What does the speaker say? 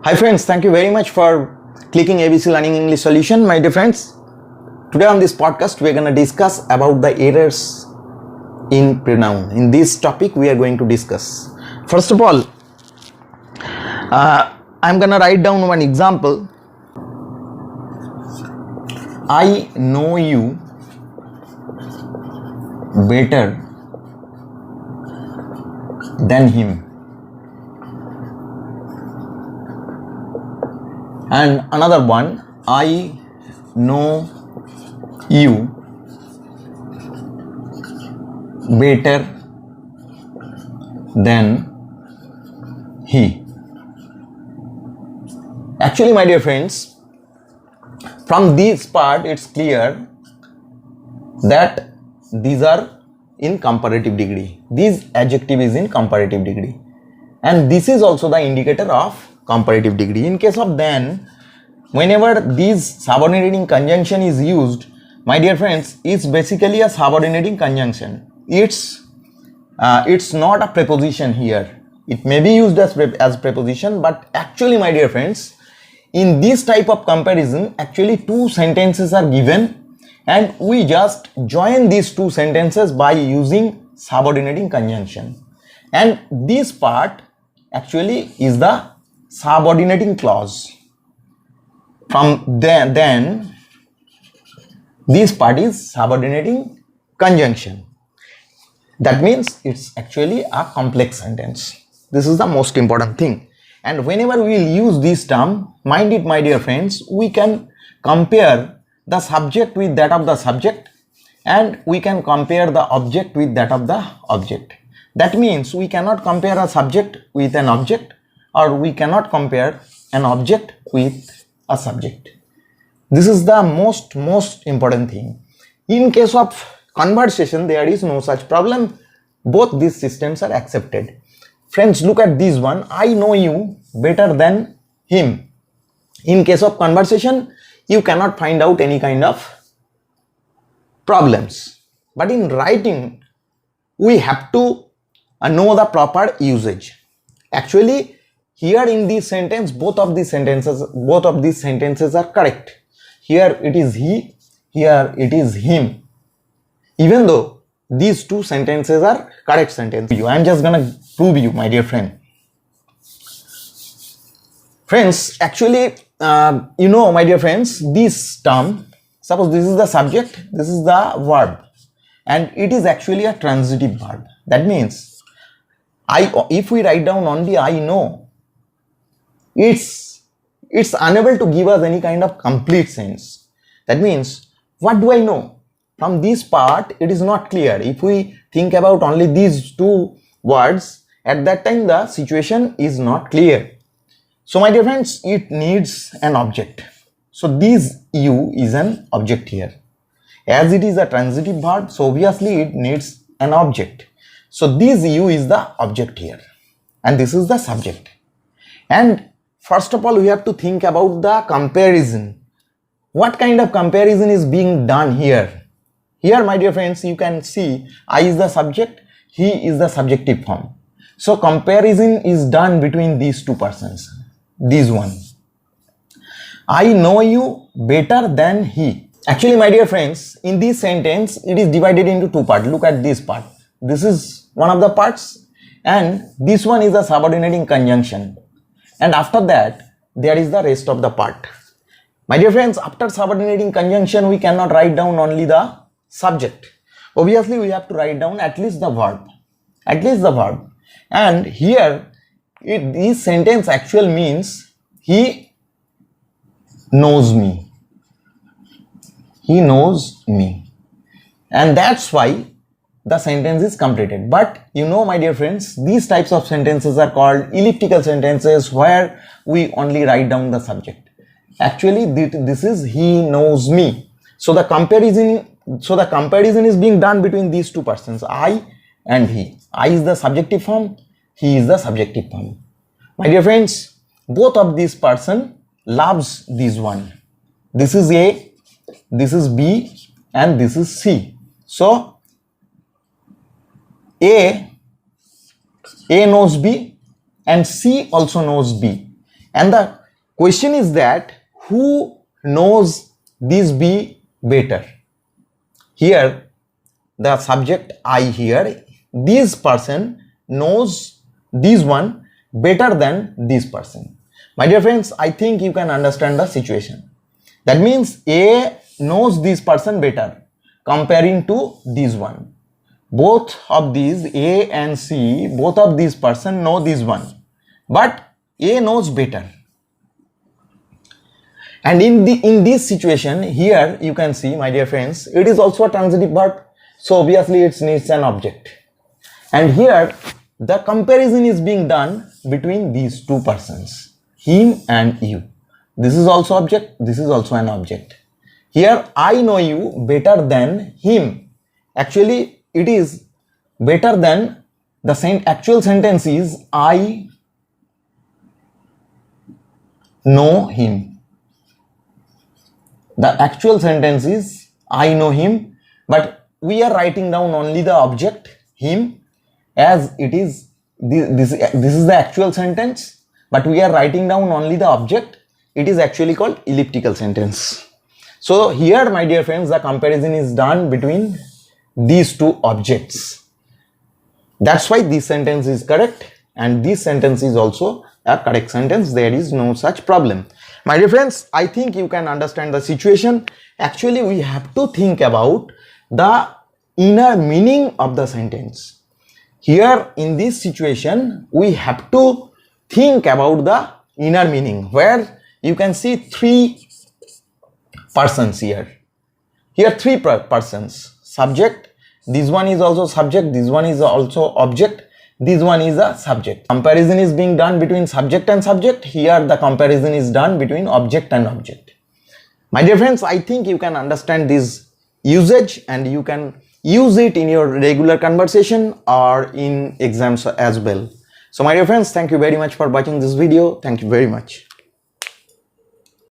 Hi friends, thank you very much for clicking ABC Learning English Solution, my dear friends. Today on this podcast we are going to discuss about the errors in pronoun. In this topic we are going to discuss. First of all, I'm going to write down one example. I know you better than him. And another one, I know you better than he. Actually, my dear friends, from this part it's clear that these are in comparative degree. This adjective is in comparative degree, and this is also the indicator of comparative degree. In case of then, whenever this subordinating conjunction is used, my dear friends, it's basically a subordinating conjunction. It's not a preposition here. It may be used as preposition, but actually, my dear friends, in this type of comparison, actually two sentences are given, and we just join these two sentences by using subordinating conjunction. And this part actually is the subordinating clause. From then this part is subordinating conjunction. That means it's actually a complex sentence. This is the most important thing. And whenever we will use this term, mind it, my dear friends, we can compare the subject with that of the subject, and we can compare the object with that of the object. That means we cannot compare a subject with an object, or we cannot compare an object with a subject. This is the most important thing. In case of conversation, there is no such problem. Both these systems are accepted. Friends, look at this one. I know you better than him. In case of conversation, you cannot find out any kind of problems. But in writing, we have to know the proper usage. Actually, here in this sentence, both of these sentences are correct. Here it is he, here it is him. Even though these two sentences are correct sentences, I am just gonna prove you, my dear friend. Friends, actually, my dear friends, this term, suppose this is the subject, this is the verb, and it is actually a transitive verb. That means, if we write down only I know, it's unable to give us any kind of complete sense. That means, what do I know? From this part, it is not clear. If we think about only these two words, at that time the situation is not clear. So my dear friends, it needs an object. So this you is an object here. As it is a transitive verb, so obviously it needs an object. So this you is the object here, and this is the subject. And first of all, we have to think about the comparison. What kind of comparison is being done here? Here, my dear friends, you can see I is the subject, he is the subjective form. So comparison is done between these two persons. This one. I know you better than he. Actually, my dear friends, in this sentence, it is divided into two parts. Look at this part. This is one of the parts, and this one is a subordinating conjunction. And after that, there is the rest of the part. My dear friends, after subordinating conjunction, we cannot write down only the subject. Obviously, we have to write down at least the verb. At least the verb. And here, this sentence actually means he knows me. He knows me. And that's why the sentence is completed. But my dear friends, these types of sentences are called elliptical sentences, where we only write down the subject. Actually, this is he knows me. So the comparison is being done between these two persons, I and he. I is the subjective form, he is the subjective form. My dear friends, both of these person loves this one. This is A, this is B, and this is C. So A knows B and C also knows B, and the Question is that who knows this be better? Here the subject I here, this person knows this one better than this person. My dear friends, I think you can understand the situation. That means A knows this person better comparing to this one. Both of these A and C, both of these person know this one, but A knows better. And in this situation here you can see, my dear friends, it is also a transitive verb, so obviously it needs an object. And here the comparison is being done between these two persons, him and you. This is also object, this is also an object. Here I know you better than him. Actually it is better than the same. Actual sentence is I know him. The actual sentence is I know him, but we are writing down only the object him as it is. This is the actual sentence, but we are writing down only the object. It is actually called elliptical sentence. So here, my dear friends, the comparison is done between these two objects. That's why this sentence is correct and this sentence is also a correct sentence. There is no such problem. My dear friends, I think you can understand the situation. Actually, we have to think about the inner meaning of the sentence. Here in this situation, we have to think about the inner meaning, where you can see three persons here. Here three persons. Subject, this one is also subject, this one is also object, this one is a subject. Comparison is being done between subject and subject. Here the comparison is done between object and object. My dear friends, I think you can understand this usage and you can use it in your regular conversation or in exams as well. So my dear friends, thank you very much for watching this video. Thank you very much.